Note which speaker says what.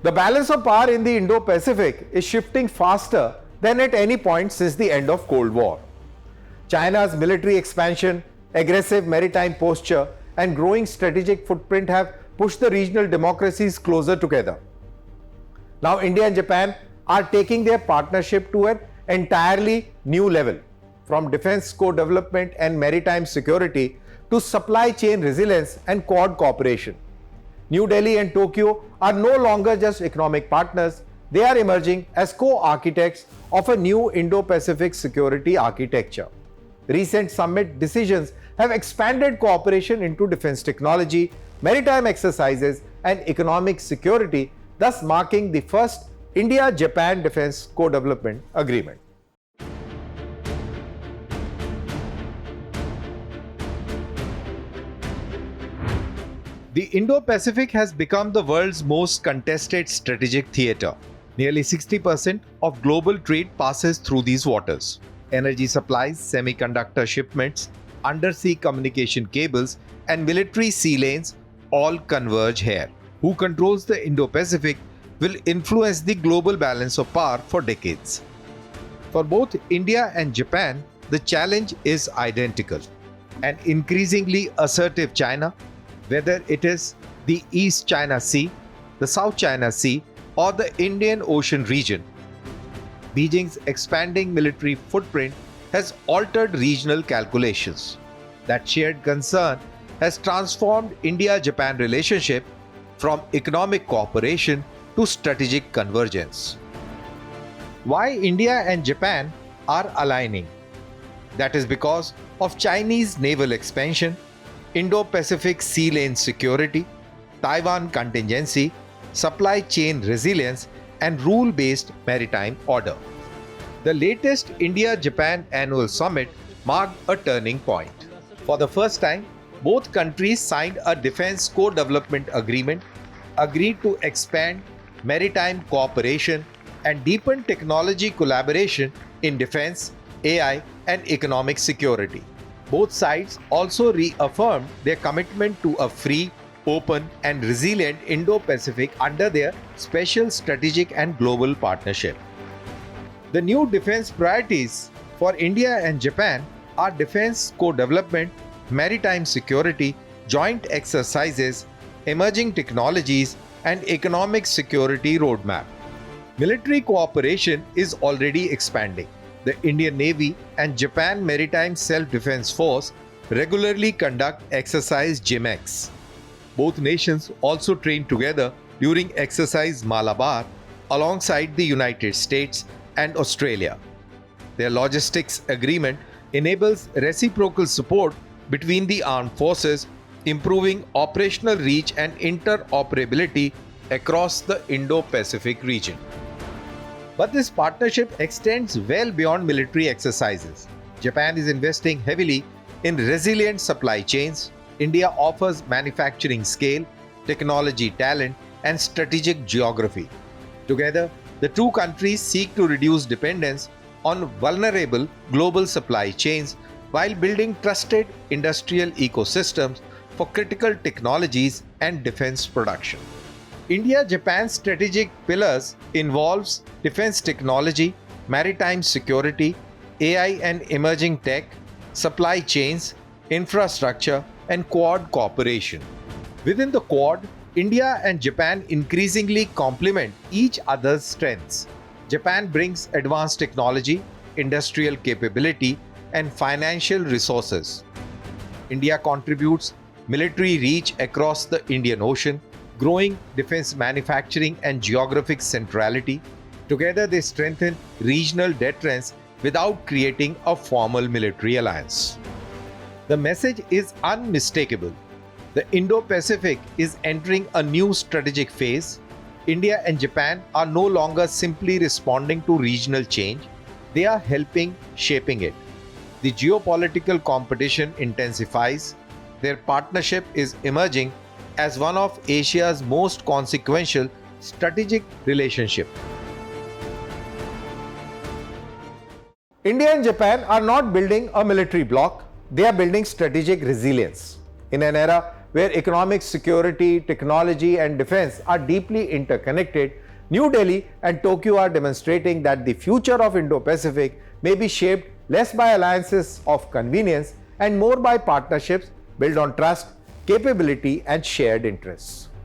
Speaker 1: The balance of power in the Indo-Pacific is shifting faster than at any point since the end of Cold War. China's military expansion, aggressive maritime posture, and growing strategic footprint have pushed the regional democracies closer together. Now, India and Japan are taking their partnership to an entirely new level, from defense co-development and maritime security to supply chain resilience and Quad cooperation. New Delhi and Tokyo are no longer just economic partners, they are emerging as co-architects of a new Indo-Pacific security architecture. Recent summit decisions have expanded cooperation into defense technology, maritime exercises, and economic security, thus marking the first India-Japan Defense Co-Development Agreement. The Indo-Pacific has become the world's most contested strategic theater. Nearly 60% of global trade passes through these waters. Energy supplies, semiconductor shipments, undersea communication cables, and military sea lanes all converge here. Who controls the Indo-Pacific will influence the global balance of power for decades. For both India and Japan, the challenge is identical. An increasingly assertive China, whether it is the East China Sea, the South China Sea, or the Indian Ocean region. Beijing's expanding military footprint has altered regional calculations. That shared concern has transformed India-Japan relationship from economic cooperation to strategic convergence. Why India and Japan are aligning? That is because of Chinese naval expansion, Indo-Pacific sea lane security, Taiwan contingency, supply chain resilience, and rule-based maritime order. The latest India-Japan annual summit marked a turning point. For the first time, both countries signed a defense co-development agreement, agreed to expand maritime cooperation, and deepen technology collaboration in defense, AI, and economic security. Both sides also reaffirmed their commitment to a free, open, and resilient Indo-Pacific under their special strategic and global partnership. The new defense priorities for India and Japan are defense co-development, maritime security, joint exercises, emerging technologies, and economic security roadmap. Military cooperation is already expanding. The Indian Navy and Japan Maritime Self-Defense Force regularly conduct exercise JIMEX. Both nations also train together during exercise MALABAR alongside the United States and Australia. Their logistics agreement enables reciprocal support between the armed forces, improving operational reach and interoperability across the Indo-Pacific region. But this partnership extends well beyond military exercises. Japan is investing heavily in resilient supply chains. India offers manufacturing scale, technology talent, and strategic geography. Together, the two countries seek to reduce dependence on vulnerable global supply chains while building trusted industrial ecosystems for critical technologies and defense production. India-Japan strategic pillars involves defense technology, maritime security, AI and emerging tech, supply chains, infrastructure, and Quad cooperation. Within the Quad, India and Japan increasingly complement each other's strengths. Japan brings advanced technology, industrial capability, and financial resources. India contributes military reach across the Indian Ocean, growing defense manufacturing and geographic centrality. Together, they strengthen regional deterrence without creating a formal military alliance. The message is unmistakable. The Indo-Pacific is entering a new strategic phase. India and Japan are no longer simply responding to regional change, they are helping shaping it. The geopolitical competition intensifies. Their partnership is emerging as one of Asia's most consequential strategic relationships. India and Japan are not building a military bloc, they are building strategic resilience. In an era
Speaker 2: where economic security, technology, and defense are deeply interconnected, New Delhi and Tokyo are demonstrating that the future of Indo-Pacific may be shaped less by alliances of convenience and more by partnerships built on trust, capability, and shared interests.